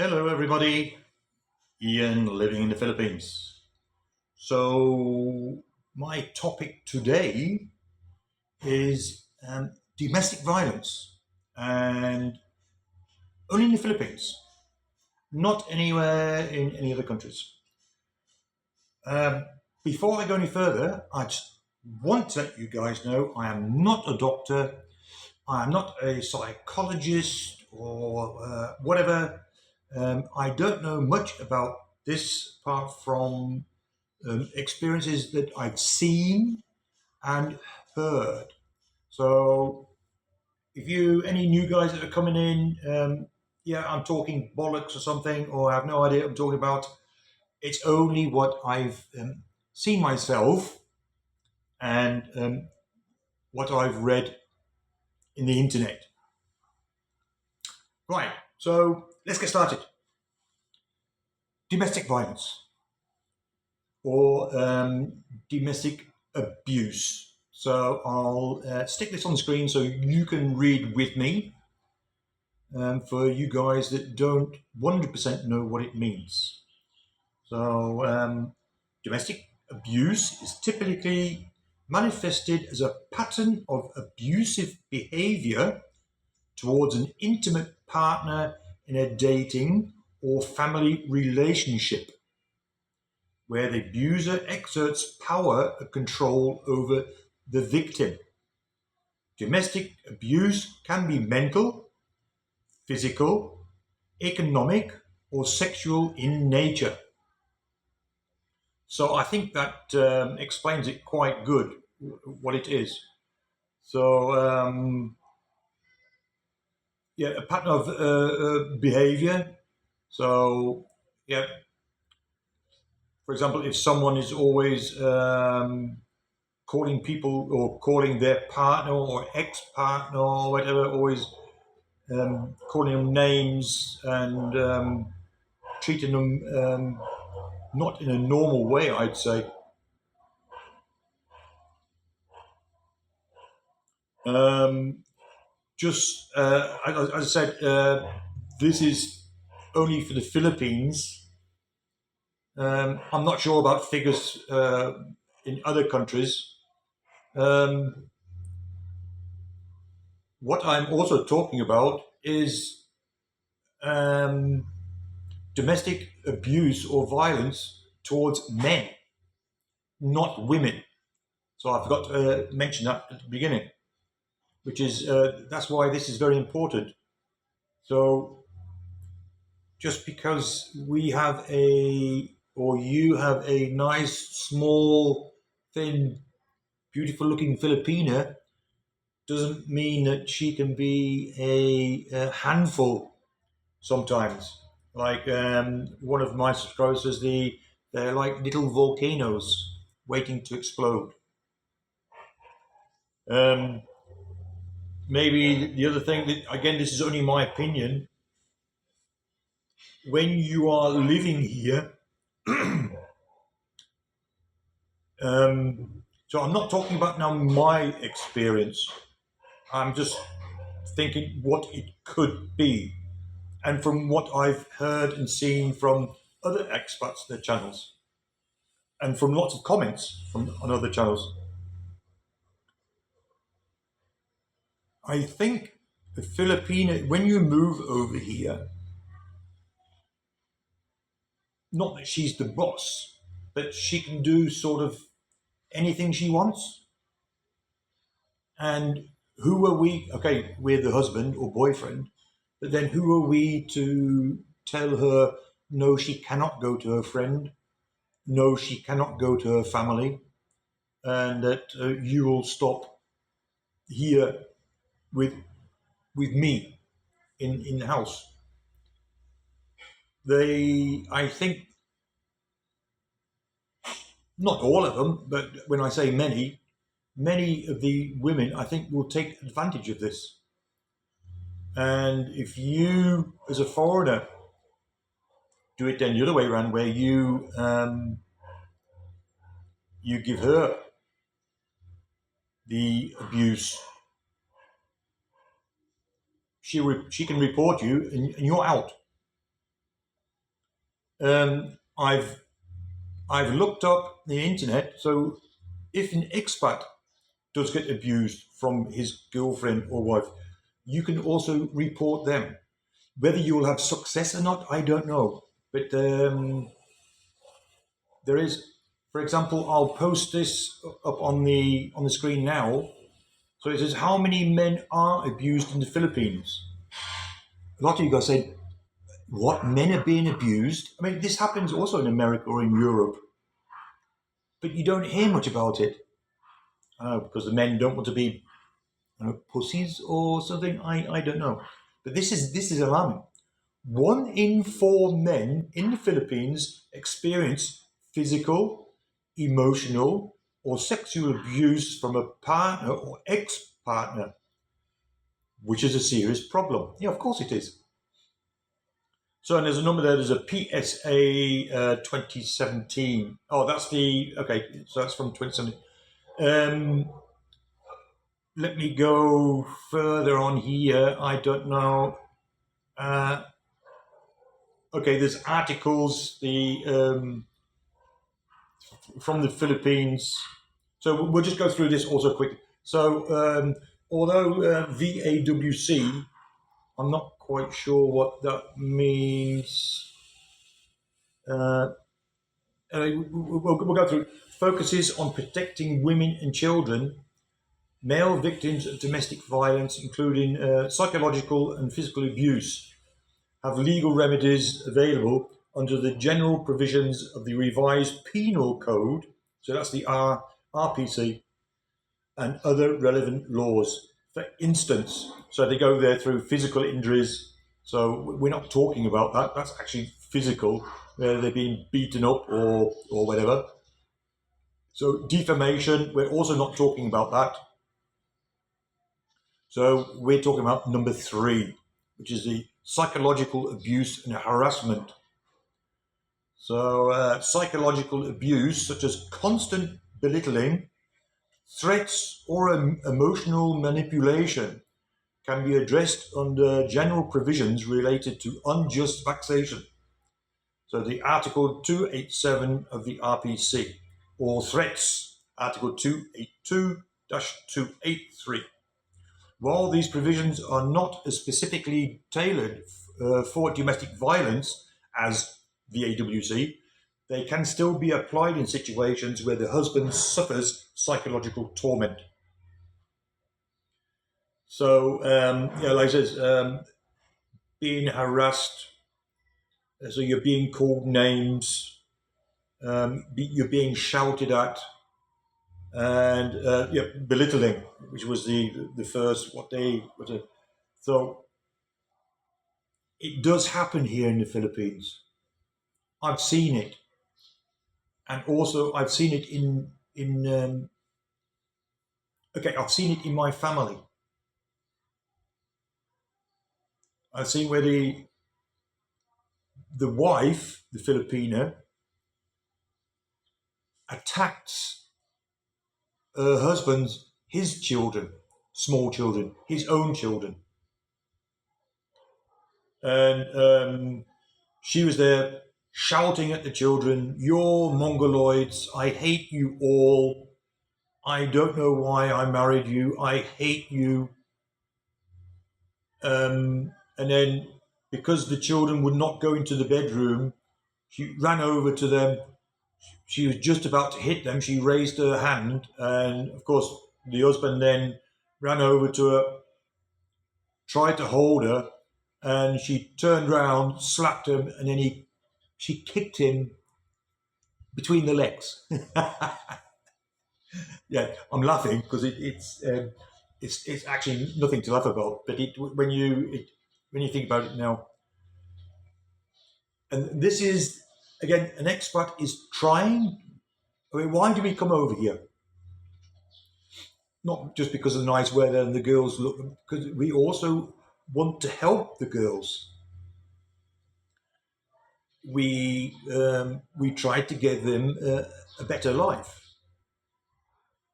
Hello everybody, Ian living in the Philippines. So my topic today is domestic violence, and only in the Philippines, not anywhere in any other countries. Um, Before I go any further, I just want to let you guys know I am not a doctor, I am not a psychologist or whatever. I don't know much about this apart from experiences that I've seen and heard. So, if you any new guys that are coming in, yeah, I'm talking bollocks or something, or I have no idea what I'm talking about. It's only what I've seen myself and what I've read in the internet. Right. So let's get started. Domestic violence or domestic abuse. So I'll stick this on the screen so you can read with me for you guys that don't 100% know what it means. So domestic abuse is typically manifested as a pattern of abusive behavior towards an intimate partner in a dating or family relationship, where the abuser exerts power or control over the victim. Domestic abuse can be mental, physical, economic, or sexual in nature. So I think that explains it quite good what it is. So yeah, a pattern of behavior. So yeah, for example, if someone is always calling people or calling their partner or ex-partner or whatever, always calling them names and treating them not in a normal way, I'd say. Um, just as I said, this is only for the Philippines. I'm not sure about figures in other countries. Um, what I'm also talking about is um, domestic abuse or violence towards men, not women. So I forgot to mention that at the beginning, which is that's why this is very important. So just because we have a or you have a nice, small, thin, beautiful looking Filipina doesn't mean that she can be a handful sometimes. Like one of my subscribers says, they're like little volcanoes waiting to explode. Um, Maybe the other thing that, again, this is only my opinion, when you are living here, so I'm not talking about now my experience, I'm just thinking what it could be. And from what I've heard and seen from other expats, their channels, and from lots of comments from on other channels, I think the Filipina, when you move over here, not that she's the boss, but she can do sort of anything she wants. And who are we? Okay, we're the husband or boyfriend, but then who are we to tell her no, she cannot go to her friend, no, she cannot go to her family, and that you will stop here with me in the house. I think, not all of them, but when I say many, many of the women, I think, will take advantage of this. And if you, as a foreigner, do it then the other way around, where you give her the abuse, she can report you, and you're out. I've looked up the internet. So if an expat does get abused from his girlfriend or wife, you can also report them. Whether you'll have success or not, I don't know. But there is, for example, I'll post this up on the screen now. So it says how many men are abused in the Philippines. A lot of you guys said, "What, men are being abused?" I mean, this happens also in America or in Europe, but you don't hear much about it because the men don't want to be pussies or something. I don't know, but this is alarming. 1 in 4 men in the Philippines experience physical, emotional, or sexual abuse from a partner or ex-partner, which is a serious problem. Yeah, of course it is. So, and there's a number there. There's a PSA 2017. Oh, that's the okay. So that's from 2017. Um, Let me go further on here. I don't know. Uh, okay, there's articles from the Philippines. So we'll just go through this also quickly. So although VAWC, I'm not quite sure what that means. We'll go through. Focuses on protecting women and children, male victims of domestic violence, including psychological and physical abuse, have legal remedies available under the general provisions of the revised penal code. So that's the RPC and other relevant laws. For instance, so they go there through physical injuries. So we're not talking about that. That's actually physical, where they're being beaten up or whatever. So defamation, we're also not talking about that. So we're talking about number 3, which is the psychological abuse and harassment. So psychological abuse, such as constant belittling, threats, or emotional manipulation, can be addressed under general provisions related to unjust vexation. So the Article 287 of the RPC, or threats, Article 282-283. While these provisions are not as specifically tailored for domestic violence as the AWC, they can still be applied in situations where the husband suffers psychological torment. So, like I says, being harassed, so you're being called names, you're being shouted at, and belittling, which was the first so it does happen here in the Philippines. I've seen it, and also I've seen it in I've seen it in my family. I've seen where the wife, the Filipina, attacks her husband's his children, small children, his own children, and she was there shouting at the children, "You're mongoloids! I hate you all! I don't know why I married you! I hate you!" And then, because the children would not go into the bedroom, she ran over to them. She was just about to hit them. She raised her hand, and of course, the husband then ran over to her, tried to hold her, and she turned round, slapped him, and then she kicked him between the legs. Yeah, I'm laughing because it's actually nothing to laugh about, but when you think about it now, and this is again an expat is trying. I mean, why do we come over here? Not just because of the nice weather and the girls look, because we also want to help the girls. We try to give them a better life.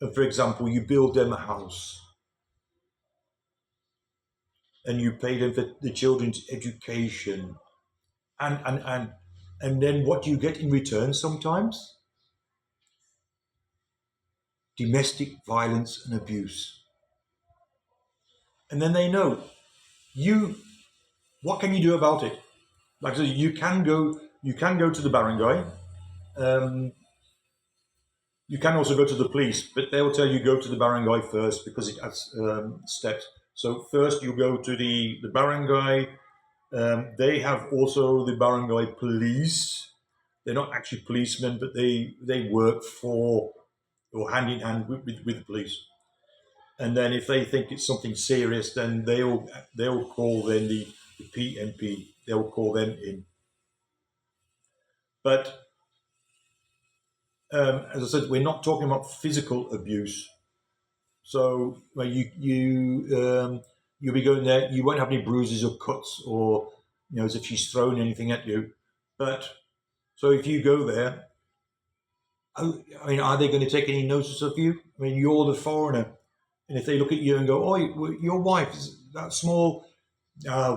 And for example, you build them a house, and you pay them for the children's education, and And then what do you get in return sometimes? Domestic violence and abuse. And then they know you. What can you do about it? Like I said, you can go to the barangay. Um, you can also go to the police, but they will tell you go to the barangay first because it has steps. So first you go to the barangay. They have also the barangay police. They're not actually policemen, but they work for or hand in hand with the police. And then if they think it's something serious, then they'll call then the PNP. They'll call them in. But as I said, we're not talking about physical abuse. So well, you'll be going there. You won't have any bruises or cuts, or as if she's thrown anything at you. But so if you go there, I mean, are they going to take any notice of you? I mean, you're the foreigner, and if they look at you and go, "Oh, your wife is that small,"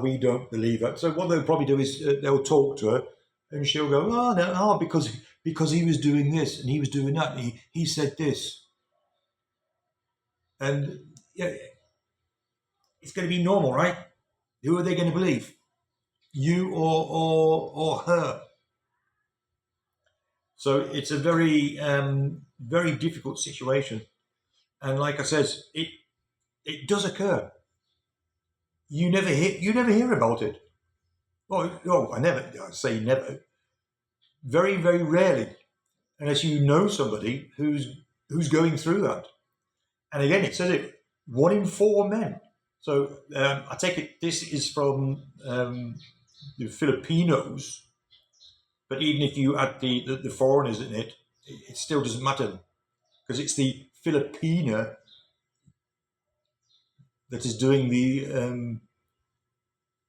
we don't believe that. So what they'll probably do is they'll talk to her, and she'll go, "Oh no, because he was doing this and he was doing that. And he said this." And yeah, it's going to be normal, right? Who are they going to believe? You or her? So it's a very difficult situation. And like I said, it does occur. You never hear about it. Oh, I say never. Very, very rarely, unless you know somebody who's going through that. And again, it says it 1 in 4 men. So I take it this is from the Filipinos, but even if you add the foreigners in it, it still doesn't matter because it's the Filipina that is doing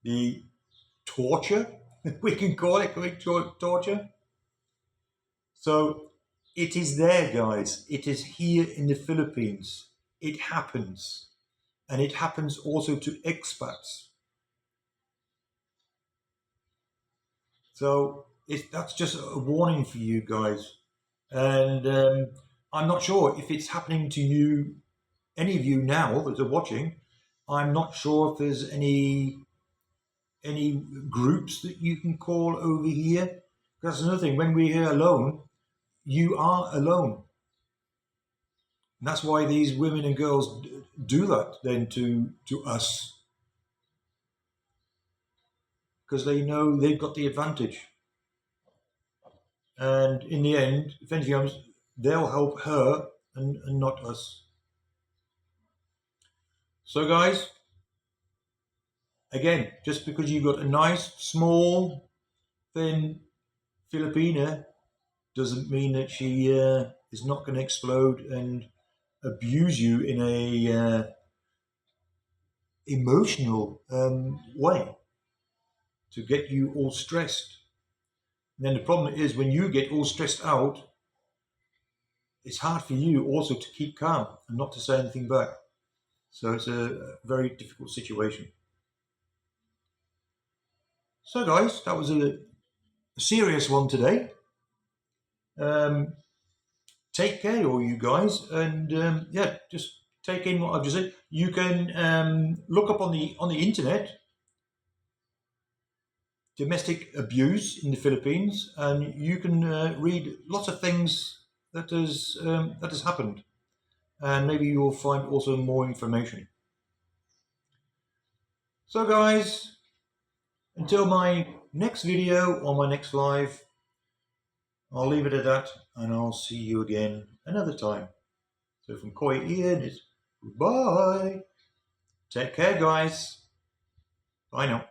the torture. We can call it torture. So it is there, guys. It is here in the Philippines. It happens, and it happens also to expats. So that's just a warning for you guys. And I'm not sure if it's happening to you, any of you now that are watching. I'm not sure if there's any groups that you can call over here. That's another thing. When we're here alone, you are alone. And that's why these women and girls do that then to us, because they know they've got the advantage. And in the end, if anything comes, they'll help her and not us. So, guys, again, just because you've got a nice, small, thin Filipina doesn't mean that she is not going to explode and abuse you in a emotional way to get you all stressed. And then the problem is when you get all stressed out, it's hard for you also to keep calm and not to say anything back. So it's a very difficult situation. So, guys, that was a serious one today. Take care, all you guys, and yeah, just take in what I've just said. You can look up on the internet domestic abuse in the Philippines, and you can read lots of things that has happened, and maybe you will find also more information. So, guys, until my next video or my next live, I'll leave it at that, and I'll see you again another time. So from Koi Ian, it's goodbye. Take care, guys. Bye now.